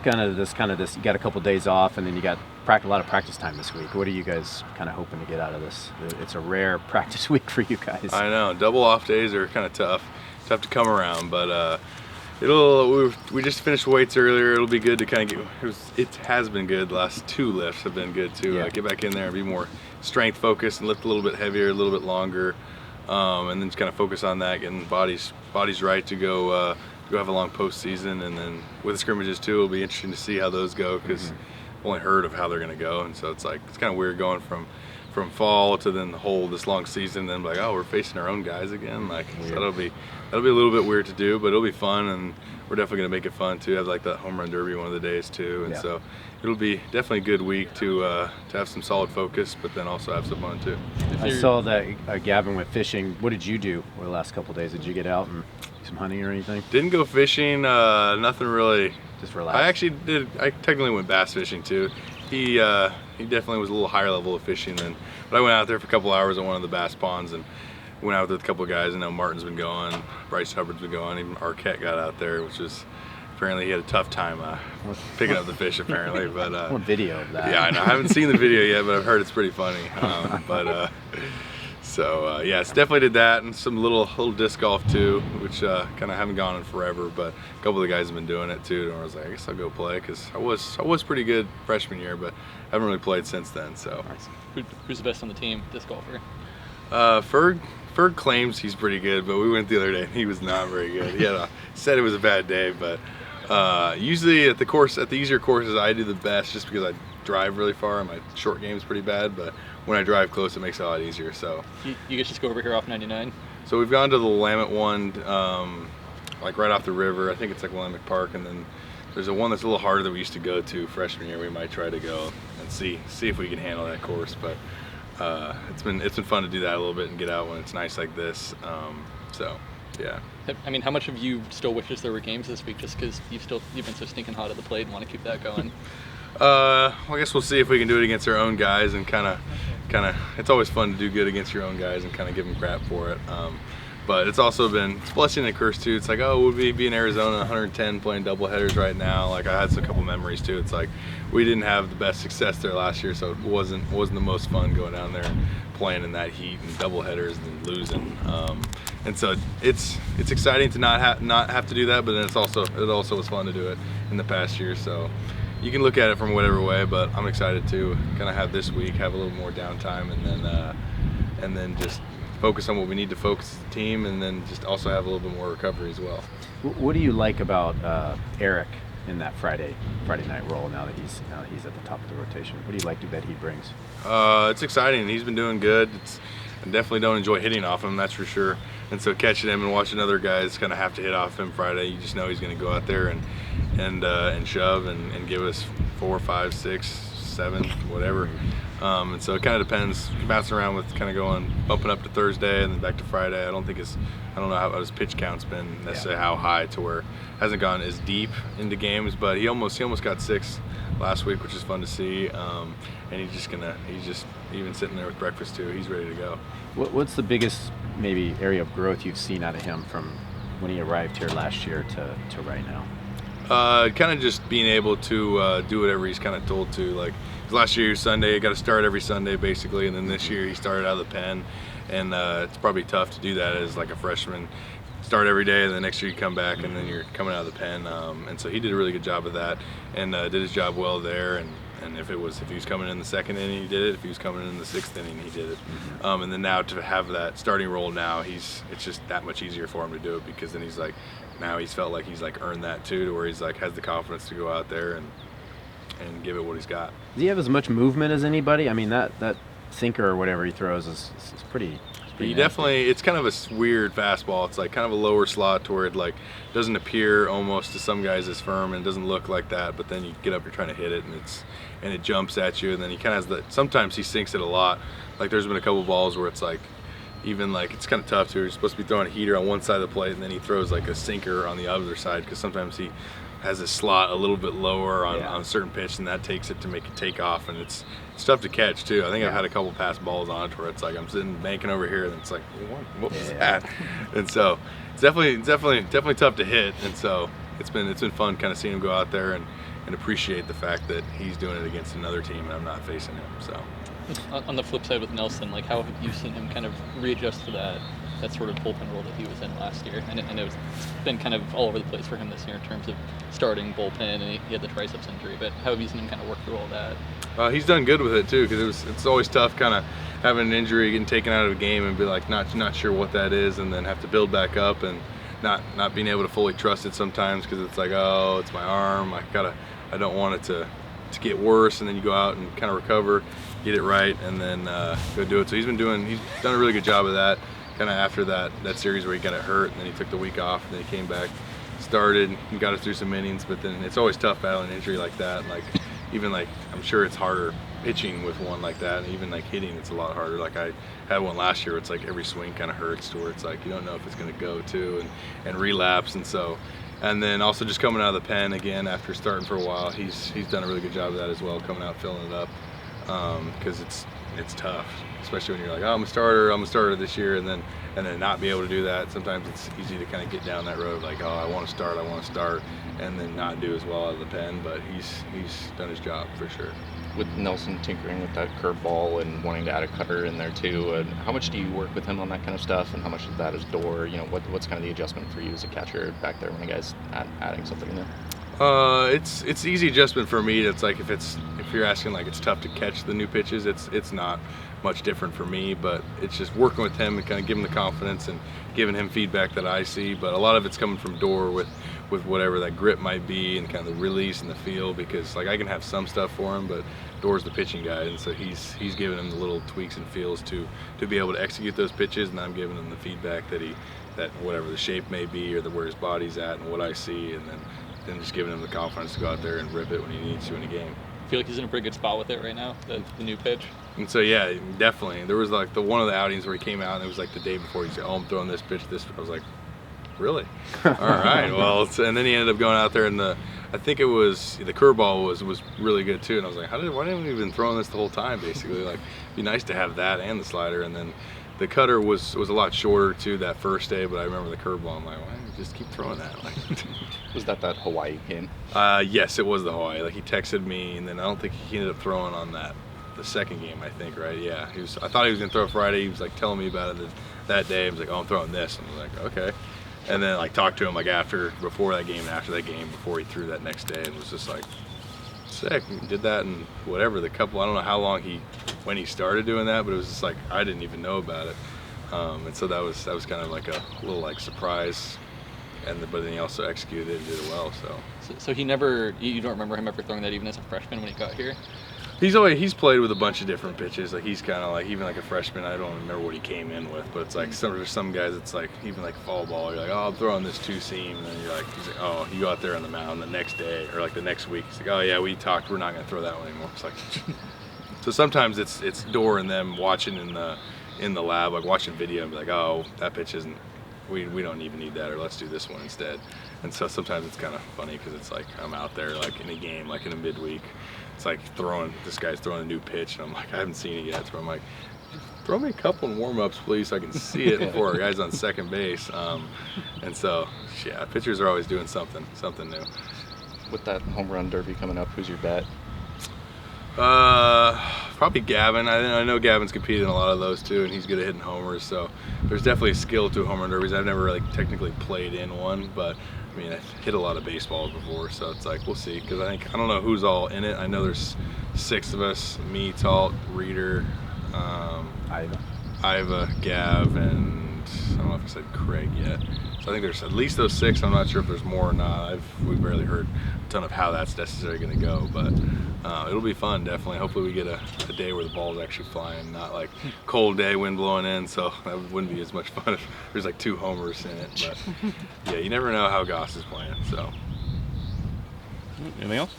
Kind of this. You got a couple days off, and then you got a lot of practice time this week. What are you guys kind of hoping to get out of this? It's a rare practice week for you guys. I know, double off days are kind of tough to come around, but we just finished weights earlier. It'll be good to kind of it has been good. The last two lifts have been good too. Yeah. Get back in there and be more strength focused and lift a little bit heavier, a little bit longer, and then just kind of focus on that, getting bodies right to go have a long postseason. And then with the scrimmages too, it'll be interesting to see how those go, because I've only heard of how they're going to go, and so it's kind of weird going from fall to then this long season, and then like, oh, we're facing our own guys again. So that'll be a little bit weird to do, but it'll be fun, and we're definitely gonna make it fun too. Have like that home run derby one of the days too, and so it'll be definitely a good week to have some solid focus, but then also have some fun too. I saw that Gavin went fishing. What did you do over the last couple of days? Did you get out and do some hunting or anything? Didn't go fishing. Nothing really. Just relax. I actually did. I technically went bass fishing too. He definitely was a little higher level of fishing than. But I went out there for a couple hours at one of the bass ponds and went out with a couple of guys. I know Martin's been going, Bryce Hubbard's been going, even Arquette got out there, which is apparently he had a tough time picking up the fish apparently. But one video of that. Yeah, I know. I haven't seen the video yet, but I've heard it's pretty funny. Yes, definitely did that, and some little disc golf too, which kind of haven't gone in forever, but a couple of the guys have been doing it too, and I was like, I guess I'll go play, because I was pretty good freshman year, but I haven't really played since then. So who's the best on the team, disc golfer? Ferg claims he's pretty good, but we went the other day and he was not very good. He said it was a bad day, but usually at the easier courses I do the best, just because I drive really far and my short game is pretty bad, but when I drive close it makes it a lot easier. So you guys just go over here off 99? So we've gone to the Willamette one, like right off the river. I think it's like Willamette Park, and then there's a one that's a little harder that we used to go to freshman year. We might try to go and see if we can handle that course, but it's been fun to do that a little bit and get out when it's nice like this. Yeah. I mean, how much of you still wishes there were games this week, just because you've been so stinking hot at the plate and want to keep that going? I guess we'll see if we can do it against our own guys, and kind of it's always fun to do good against your own guys and kind of give them crap for it. But it's also been a blessing and a curse too. It's like, oh, we'll be in Arizona 110 playing double headers right now. Like, I had a couple memories too. It's like we didn't have the best success there last year, so it wasn't the most fun going down there and playing in that heat and double headers and losing. And so it's exciting to not have to do that, but then it also was fun to do it in the past year. So you can look at it from whatever way, but I'm excited to kind of have this week, have a little more downtime, and then just focus on what we need to focus the team, and then just also have a little bit more recovery as well. What do you like about Eric in that Friday night role now that he's at the top of the rotation? What do you like that he brings? It's exciting. He's been doing good. I definitely don't enjoy hitting off him, that's for sure. And so catching him and watching other guys kind of have to hit off him Friday, you just know he's going to go out there and shove and give us 4, 5, 6, 7, whatever. And so it kind of depends. Bouncing around with kind of bumping up to Thursday and then back to Friday. I don't know how his pitch count's been necessarily how high to where it hasn't gone as deep into games, but he almost got 6 last week, which is fun to see. And he's just even sitting there with breakfast too. He's ready to go. What's the biggest maybe area of growth you've seen out of him from when he arrived here last year to right now? Kind of just being able to do whatever he's kind of told to. Like last year, Sunday, got to start every Sunday basically, and then this year he started out of the pen, and it's probably tough to do that as like a freshman. Start every day, and the next year you come back, and then you're coming out of the pen. And so he did a really good job of that, and did his job well there. And if he was coming in the second inning, he did it. If he was coming in the 6th inning, he did it. And then now to have that starting role now, it's just that much easier for him to do it, because then he's felt like he's earned that too, to where he's has the confidence to go out there and give it what he's got. Does he have as much movement as anybody? I mean, that sinker or whatever he throws is pretty. He definitely, it's kind of a weird fastball. It's kind of a lower slot to where it doesn't appear almost to some guys as firm, and it doesn't look like that, but then you get up, you're trying to hit it, and it jumps at you, and then he kind of has sometimes he sinks it a lot. There's been a couple balls where it's it's kind of tough too. You're supposed to be throwing a heater on one side of the plate, and then he throws a sinker on the other side, because sometimes he has his slot a little bit lower on a certain pitch, and that takes it to make it take off, and it's tough to catch too. I think I've had a couple pass balls on it where it's I'm sitting banking over here, and it's what was that? And so it's definitely tough to hit, and so it's been fun kind of seeing him go out there and appreciate the fact that he's doing it against another team and I'm not facing him. So. On the flip side with Nelson, like how have you seen him kind of readjust to that sort of bullpen role that he was in last year? And it's been kind of all over the place for him this year in terms of starting bullpen, and he had the triceps injury. But how have you seen him kind of work through all that? He's done good with it too, because it's always tough kind of having an injury, getting taken out of a game, and be like not sure what that is, and then have to build back up and not being able to fully trust it sometimes, because it's like, oh, it's my arm. I don't want it to get worse, and then you go out and kind of recover, get it right, and then go do it. So he's done a really good job of that. Kind of after that series where he got hurt, and then he took the week off, and then he came back, started, and got us through some innings. But then it's always tough battling an injury like that. Like even like I'm sure it's harder pitching with one like that, and even like hitting, it's a lot harder. Like I had one last year, it's like every swing kind of hurts to where it's like you don't know if it's going to go to and relapse, and then also just coming out of the pen again after starting for a while, he's done a really good job of that as well, coming out filling it up, because it's tough, especially when you're like, oh, I'm a starter this year, and then not be able to do that. Sometimes it's easy to kind of get down that road, like, oh, I want to start, and then not do as well out of the pen. But he's done his job for sure. With Nelson tinkering with that curveball and wanting to add a cutter in there too, and how much do you work with him on that kind of stuff, and how much of that is door? You know, what's kind of the adjustment for you as a catcher back there when a guy's adding something in there? It's easy adjustment for me. It's like if you're asking like it's tough to catch the new pitches, it's not much different for me, but it's just working with him and kind of giving him the confidence and giving him feedback that I see. But a lot of it's coming from door with whatever that grip might be and kind of the release and the feel, because like I can have some stuff for him, but Door's the pitching guy, and so he's giving him the little tweaks and feels to be able to execute those pitches, and I'm giving him the feedback that whatever the shape may be or where his body's at and what I see, and then just giving him the confidence to go out there and rip it when he needs to in a game. I feel like he's in a pretty good spot with it right now, the new pitch. And so yeah, definitely. There was like one of the outings where he came out and it was like the day before he said, oh, I'm throwing this pitch. I was like, really? All right. Well, and then he ended up going out there and I think it was the curveball was really good too. And I was like, why didn't we been throwing this the whole time? Basically, like, it'd be nice to have that and the slider. And then the cutter was a lot shorter too that first day, but I remember the curveball. I'm like, why don't you just keep throwing that? Like, was that Hawaii game? Yes, it was the Hawaii. Like he texted me, and then I don't think he ended up throwing on the second game. I think, right? Yeah. I thought he was gonna throw Friday. He was like telling me about it that day. I was like, oh, I'm throwing this. And I was like, okay. And then like talked to him like before that game and after that game before he threw that next day, and was just like, sick. He did that and whatever I don't know how long when he started doing that, but it was just like I didn't even know about it. And so that was kind of like a little like surprise, but then he also executed it and did it well. So he never, you don't remember him ever throwing that even as a freshman when he got here? He's played with a bunch of different pitches. Like he's kind of like, even like a freshman, I don't remember what he came in with, but it's like some guys, it's like even like fall ball, you're like, oh, I'm throwing this two seam, and then he's like, oh, you go out there on the mound the next day or like the next week, he's like, oh yeah, we talked, we're not gonna throw that one anymore. It's like, so sometimes it's Door and them watching in the lab, like watching video and be like, oh, that pitch isn't, we don't even need that, or let's do this one instead. And so sometimes it's kind of funny because it's like I'm out there like in a game, like in a midweek. It's like this guy's throwing a new pitch, and I'm like, I haven't seen it yet. So I'm like, throw me a couple in warm-ups, please, so I can see it before our guy's on second base. And so, yeah, pitchers are always doing something new. With that home run derby coming up, who's your bet? Probably Gavin. I know Gavin's competed in a lot of those too, and he's good at hitting homers. So there's definitely a skill to home run derbies. I've never really technically played in one, but I mean, I've hit a lot of baseballs before, so it's like we'll see. Because I don't know who's all in it. I know there's 6 of us: me, Talt, Reeder, Iva, Gav, and I don't know if I said Craig yet. So I think there's at least those 6. I'm not sure if there's more or not. We've barely heard a ton of how that's necessarily going to go, but it'll be fun, definitely. Hopefully we get a day where the ball's actually flying, not like cold day, wind blowing in, so that wouldn't be as much fun if there's like 2 homers in it. But yeah, you never know how Goss is playing. So anything else?